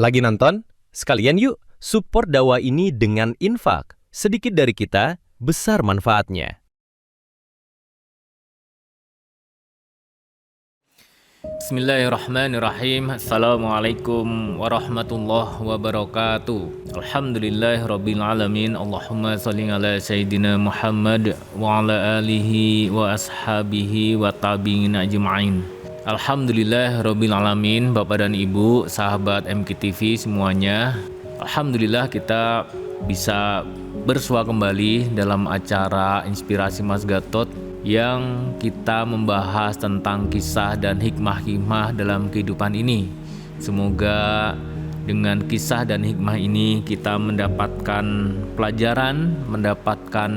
Lagi nonton? Sekalian yuk support dakwah ini dengan infak. Sedikit dari kita, besar manfaatnya. Bismillahirrahmanirrahim. Assalamualaikum warahmatullahi wabarakatuh. Alhamdulillahirabbil alamin. Allahumma shalli ala sayyidina Muhammad wa ala alihi wa ashabihi wa tabi'in ajma'in. Alhamdulillahirabbil alamin. Bapak dan Ibu, sahabat MKTV semuanya. Alhamdulillah kita bisa bersua kembali dalam acara Inspirasi Mas Gatot yang kita membahas tentang kisah dan hikmah-hikmah dalam kehidupan ini. Semoga dengan kisah dan hikmah ini kita mendapatkan pelajaran, mendapatkan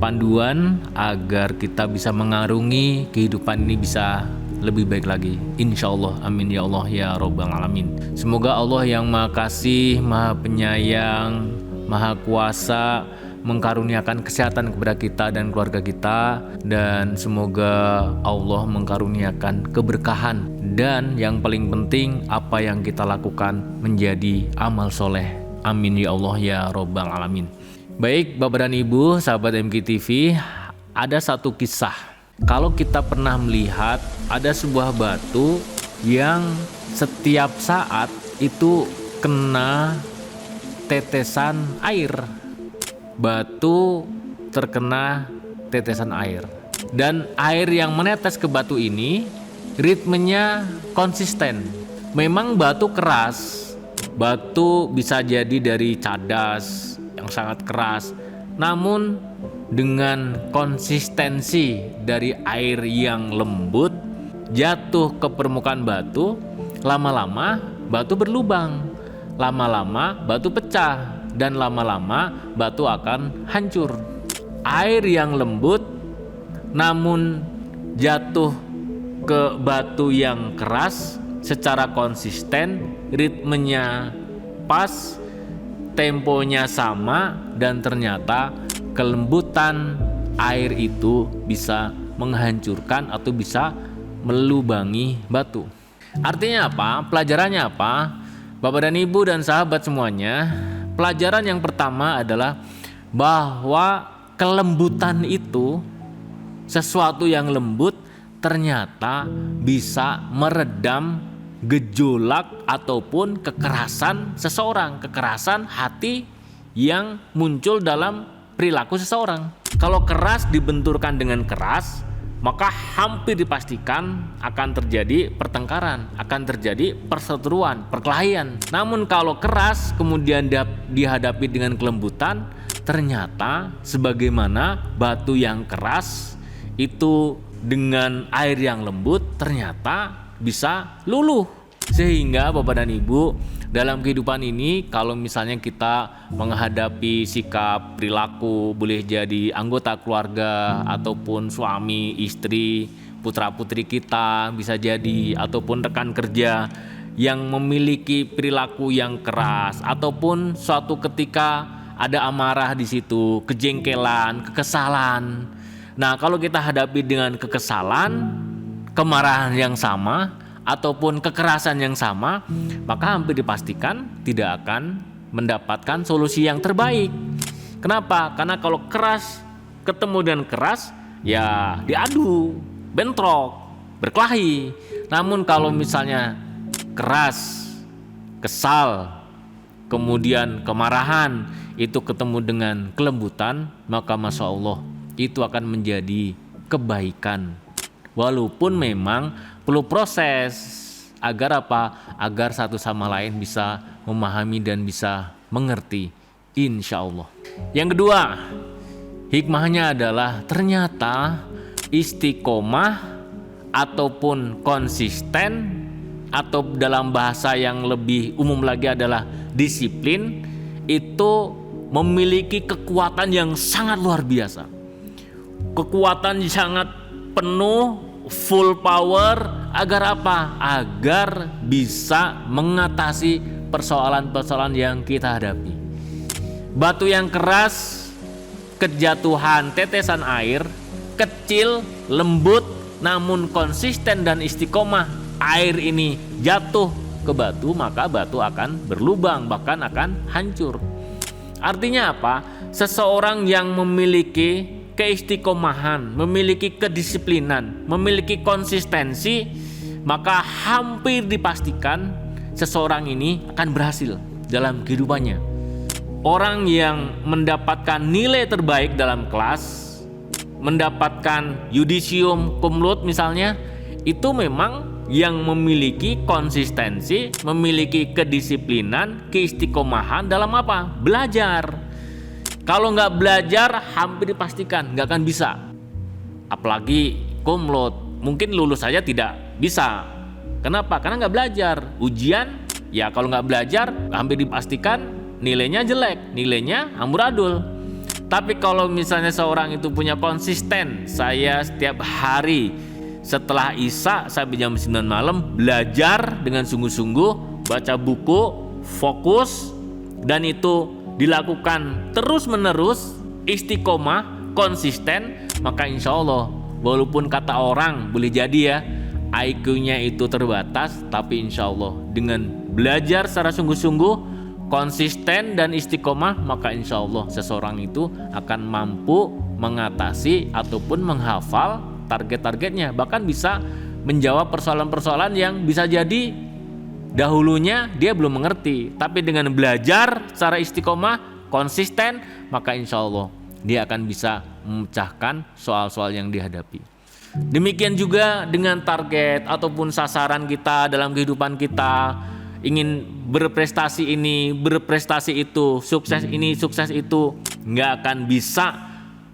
panduan agar kita bisa mengarungi kehidupan ini bisa lebih baik lagi, insya Allah. Amin ya Allah ya Rabbal Alamin. Semoga Allah yang Maha Kasih, Maha Penyayang, Maha Kuasa mengkaruniakan kesehatan kepada kita dan keluarga kita, dan semoga Allah mengkaruniakan keberkahan, dan yang paling penting apa yang kita lakukan menjadi amal soleh. Amin ya Allah ya Rabbal Alamin. Baik Bapak dan Ibu, sahabat MKTV, ada satu kisah. Kalau kita pernah melihat ada sebuah batu yang setiap saat itu kena tetesan air. Batu terkena tetesan air, dan air yang menetes ke batu ini ritmenya konsisten. Memang batu keras, batu bisa jadi dari cadas yang sangat keras, namun dengan konsistensi dari air yang lembut jatuh ke permukaan batu, lama-lama batu berlubang, lama-lama batu pecah, dan lama-lama batu akan hancur. Air yang lembut namun jatuh ke batu yang keras secara konsisten, ritmenya pas, temponya sama, dan ternyata kelembutan air itu bisa menghancurkan atau bisa melubangi batu. Artinya apa? Pelajarannya apa? Bapak dan Ibu dan sahabat semuanya, pelajaran yang pertama adalah bahwa kelembutan itu, sesuatu yang lembut ternyata bisa meredam gejolak ataupun kekerasan seseorang, kekerasan hati yang muncul dalam perilaku seseorang. Kalau keras dibenturkan dengan keras, maka hampir dipastikan akan terjadi pertengkaran, akan terjadi perseteruan, perkelahian. Namun kalau keras kemudian dihadapi dengan kelembutan, ternyata sebagaimana batu yang keras itu dengan air yang lembut ternyata bisa luluh. Sehingga Bapak dan Ibu, dalam kehidupan ini kalau misalnya kita menghadapi sikap perilaku, boleh jadi anggota keluarga ataupun suami, istri, putra-putri kita bisa jadi, ataupun rekan kerja yang memiliki perilaku yang keras, ataupun suatu ketika ada amarah di situ, kejengkelan, kekesalan. Nah, kalau kita hadapi dengan kekesalan, kemarahan yang sama, ataupun kekerasan yang sama, maka hampir dipastikan tidak akan mendapatkan solusi yang terbaik. Kenapa? Karena kalau keras ketemu dengan keras, ya diadu, bentrok, berkelahi. Namun kalau misalnya keras, kesal, kemudian kemarahan itu ketemu dengan kelembutan, maka Masya Allah itu akan menjadi kebaikan. Walaupun memang perlu proses agar apa? Agar satu sama lain bisa memahami dan bisa mengerti, insya Allah. Yang kedua, hikmahnya adalah ternyata istiqomah ataupun konsisten, atau dalam bahasa yang lebih umum lagi adalah disiplin, itu memiliki kekuatan yang sangat luar biasa. Kekuatan yang sangat penuh, full power, agar apa? Agar bisa mengatasi persoalan-persoalan yang kita hadapi. Batu yang keras, kejatuhan tetesan air, kecil, lembut, namun konsisten dan istiqomah, air ini jatuh ke batu, maka batu akan berlubang, bahkan akan hancur. Artinya apa? Seseorang yang memiliki keistiqomahan, memiliki kedisiplinan, memiliki konsistensi, maka hampir dipastikan seseorang ini akan berhasil dalam kehidupannya. Orang yang mendapatkan nilai terbaik dalam kelas, mendapatkan yudisium cum laude misalnya, itu memang yang memiliki konsistensi, memiliki kedisiplinan, keistiqomahan dalam apa? Belajar. Kalau nggak belajar, hampir dipastikan nggak akan bisa. Apalagi cum laude, mungkin lulus saja tidak bisa. Kenapa? Karena nggak belajar. Ujian, ya kalau nggak belajar, hampir dipastikan nilainya jelek, nilainya amburadul. Tapi kalau misalnya seorang itu punya konsisten, saya setiap hari setelah Isya sampai jam 9 malam belajar dengan sungguh-sungguh, baca buku, fokus, dan itu dilakukan terus-menerus, istiqomah, konsisten, maka insya Allah walaupun kata orang boleh jadi ya IQ-nya itu terbatas, tapi insya Allah dengan belajar secara sungguh-sungguh, konsisten dan istiqomah, maka insya Allah seseorang itu akan mampu mengatasi ataupun menghafal target-targetnya, bahkan bisa menjawab persoalan-persoalan yang bisa jadi dahulunya dia belum mengerti, tapi dengan belajar secara istiqomah, konsisten, maka insya Allah dia akan bisa memecahkan soal-soal yang dihadapi. Demikian juga dengan target ataupun sasaran kita dalam kehidupan kita, ingin berprestasi ini, berprestasi itu, sukses ini, sukses itu, nggak akan bisa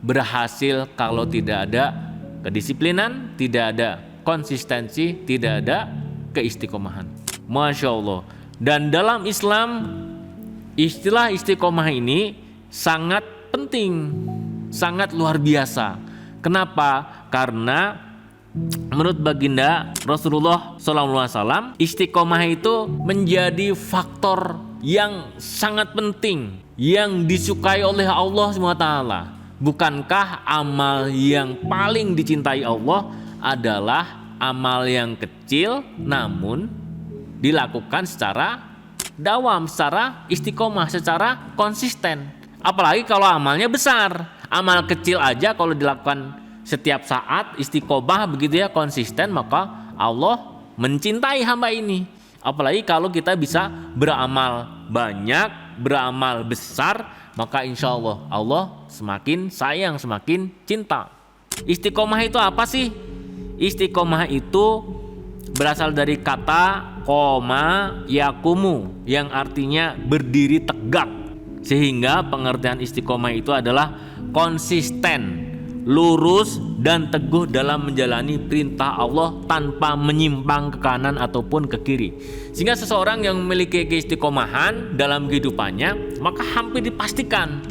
berhasil kalau tidak ada kedisiplinan, tidak ada konsistensi, tidak ada keistiqomahan. Masya Allah. Dan dalam Islam, istilah istiqomah ini sangat penting, sangat luar biasa. Kenapa? Karena menurut baginda Rasulullah SAW, istiqomah itu menjadi faktor yang sangat penting, yang disukai oleh Allah SWT. Bukankah amal yang paling dicintai Allah adalah amal yang kecil namun dilakukan secara dawam, secara istiqomah, secara konsisten. Apalagi kalau amalnya besar. Amal kecil aja kalau dilakukan setiap saat istiqomah begitu ya, konsisten, maka Allah mencintai hamba ini. Apalagi kalau kita bisa beramal banyak, beramal besar, maka insya Allah Allah semakin sayang, semakin cinta. Istiqomah itu apa sih? Istiqomah itu berasal dari kata koma yakumu, yang artinya berdiri tegak. Sehingga pengertian istiqomah itu adalah konsisten, lurus dan teguh dalam menjalani perintah Allah tanpa menyimpang ke kanan ataupun ke kiri. Sehingga seseorang yang memiliki keistiqomahan dalam kehidupannya, maka hampir dipastikan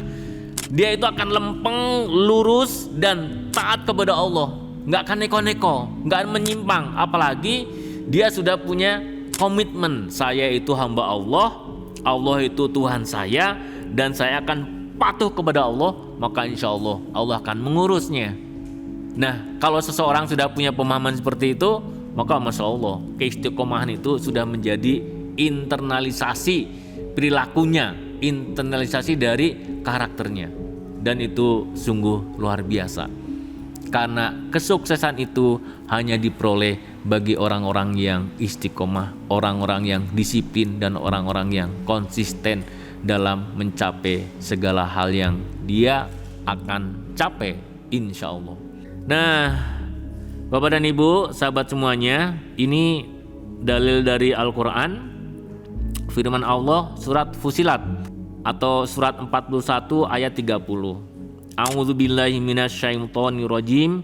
dia itu akan lempeng, lurus dan taat kepada Allah. Nggak akan neko-neko, nggak akan menyimpang. Apalagi dia sudah punya komitmen, saya itu hamba Allah, Allah itu Tuhan saya, dan saya akan patuh kepada Allah, maka insya Allah Allah akan mengurusnya. Nah, kalau seseorang sudah punya pemahaman seperti itu, maka masya Allah keistiqomahan itu sudah menjadi internalisasi perilakunya, internalisasi dari karakternya, dan itu sungguh luar biasa. Karena kesuksesan itu hanya diperoleh bagi orang-orang yang istiqomah, orang-orang yang disiplin, dan orang-orang yang konsisten dalam mencapai segala hal yang dia akan capai insya Allah. Nah, Bapak dan Ibu, sahabat semuanya, ini dalil dari Al-Quran, firman Allah surat Fusilat atau surat 41 ayat 30. A'udzubillahi minasyaitonirrajim.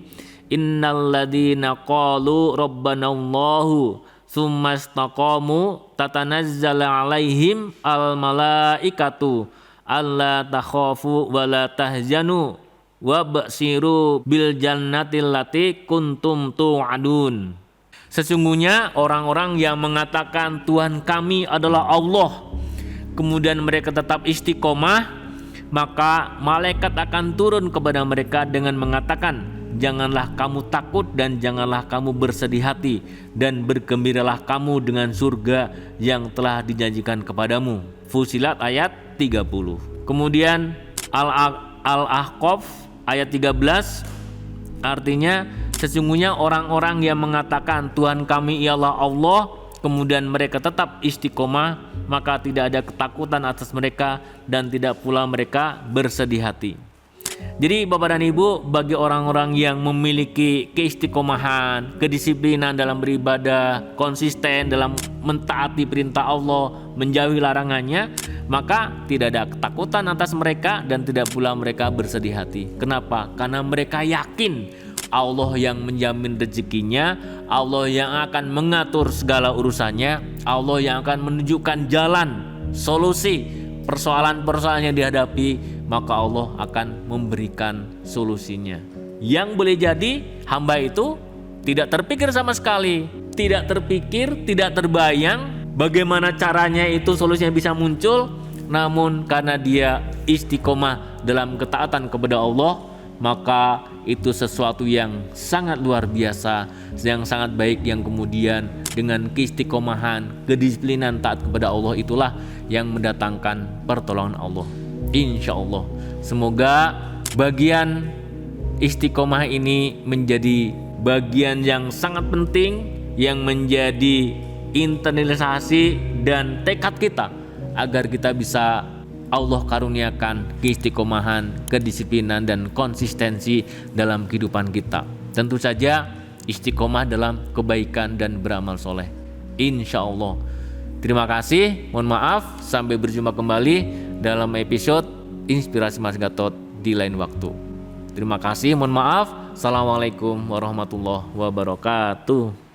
Innalladzina qalu rabbanallahu tsumma istaqamu tatanazzalu alaihim almalaikatu alla takhafu wa la tahzanu wa basiru bil jannatil lati kuntum tu'adun. Sesungguhnya orang-orang yang mengatakan Tuhan kami adalah Allah, kemudian mereka tetap istiqomah, maka malaikat akan turun kepada mereka dengan mengatakan, janganlah kamu takut dan janganlah kamu bersedih hati, dan bergembiralah kamu dengan surga yang telah dijanjikan kepadamu. Fusilat ayat 30. Kemudian Al-Ahqaf ayat 13, artinya sesungguhnya orang-orang yang mengatakan Tuhan kami ialah Allah, kemudian mereka tetap istiqomah, maka tidak ada ketakutan atas mereka dan tidak pula mereka bersedih hati. Jadi Bapak dan Ibu, bagi orang-orang yang memiliki keistiqomahan, kedisiplinan dalam beribadah, konsisten dalam mentaati perintah Allah, menjauhi larangannya, maka tidak ada ketakutan atas mereka dan tidak pula mereka bersedih hati. Kenapa? Karena mereka yakin Allah yang menjamin rezekinya, Allah yang akan mengatur segala urusannya, Allah yang akan menunjukkan jalan, solusi persoalan-persoalan yang dihadapi, maka Allah akan memberikan solusinya. Yang boleh jadi hamba itu tidak terpikir sama sekali, tidak terpikir, tidak terbayang bagaimana caranya itu solusinya bisa muncul, namun karena dia istiqomah dalam ketaatan kepada Allah, maka itu sesuatu yang sangat luar biasa, yang sangat baik, yang kemudian dengan keistiqomahan, kedisiplinan taat kepada Allah itulah yang mendatangkan pertolongan Allah. Insya Allah, semoga bagian istiqomah ini menjadi bagian yang sangat penting, yang menjadi internalisasi dan tekad kita agar kita bisa Allah karuniakan keistiqomahan, kedisiplinan dan konsistensi dalam kehidupan kita. Tentu saja istiqomah dalam kebaikan dan beramal soleh, insya Allah. Terima kasih, mohon maaf, sampai berjumpa kembali dalam episode Inspirasi Mas Gatot di lain waktu. Terima kasih, mohon maaf. Assalamualaikum warahmatullahi wabarakatuh.